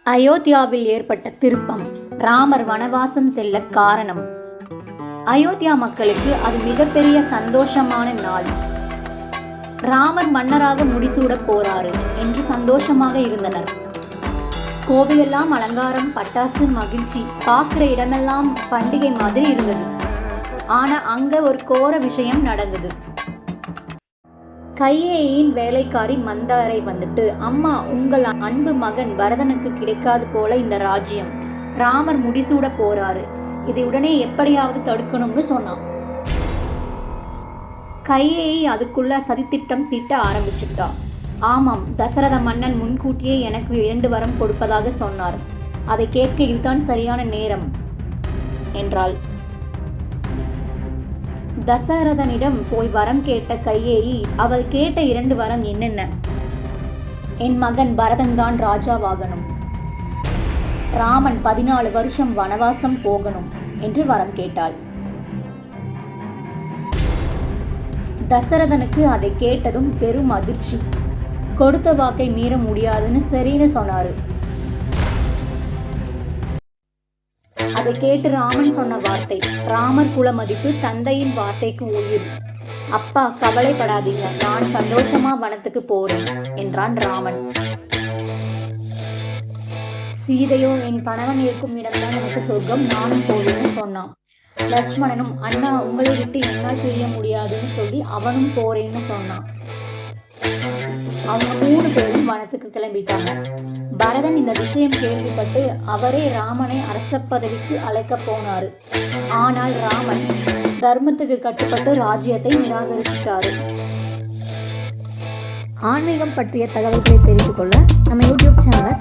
அயோத்தியாவில் ஏற்பட்ட திருப்பம். ராமர் வனவாசம் செல்ல காரணம். அயோத்தியா மக்களுக்கு அது மிகப்பெரிய சந்தோஷமான நாள். ராமர் மன்னராக முடிசூட போறாரு என்று சந்தோஷமாக இருந்தனர். கோவிலெல்லாம் அலங்காரம், பட்டாசு, மகிழ்ச்சி, பார்க்கிற இடமெல்லாம் பண்டிகை மாதிரி இருந்தது. ஆனா அங்க ஒரு கோர விஷயம் நடந்தது. கையேயின் வேலைக்காரி மந்தாரை வந்துட்டு, அம்மா, உங்கள் அன்பு மகன் பரதனுக்கு கிடைக்காது போல இந்த ராஜ்யம். ராமர் முடிசூட போறாரு, இதை உடனே எப்படியாவது தடுக்கணும்னு சொன்னான். கையேயி அதுக்குள்ள சதித்திட்டம் தீட்ட ஆரம்பிச்சுட்டா. ஆமாம், தசரத மன்னன் முன்கூட்டியே எனக்கு 2 வரம் கொடுப்பதாக சொன்னார். அதை கேட்க இதுதான் சரியான நேரம் என்றாள். தசரதனிடம் போய் வரம் கேட்ட கையேயி, அவள் கேட்ட 2 வரம் என்னென்ன? என் மகன் பரதன் தான் ராஜாவாகணும், ராமன் 14 வருஷம் வனவாசம் போகணும் என்று வரம் கேட்டாள். தசரதனுக்கு அதை கேட்டதும் பெரும் அதிர்ச்சி. கொடுத்த வாக்கை மீற முடியாதுன்னு சரின்னு சொன்னாரு. அதை கேட்டு ராமன் சொன்ன வார்த்தை, ராமர் குல மதிப்பு, தந்தையின் வார்த்தைக்கு உயிர். அப்பா, கவலைப்படாதீங்க, நான் சந்தோஷமா வனத்துக்கு போறேன் என்றான் ராமன். சீதையோ, என் கணவன் இருக்கும் இடம்தான் எனக்கு சொர்க்கம், நானும் போவேன்னு சொன்னான். லட்சுமணனும், அண்ணா, உங்களை விட்டு என்னால் பிரிய முடியாதுன்னு சொல்லி அவனும் போறேன்னு சொன்னான். அவங்க 3 பேரும் வனத்துக்கு கிளம்பிட்டாங்க. பரதன் இந்த விஷயம் கேள்விப்பட்டு அவரே ராமனை அரச பதவிக்கு அழைக்க போனாரு. ஆனால் ராமன் தர்மத்துக்கு கட்டுப்பட்டு ராஜ்யத்தை நிராகரிச்சிட்டாரு. ஆன்மீகம் பற்றிய தகவல்களை தெரிந்து கொள்ள நம்ம யூடியூப் சேனலை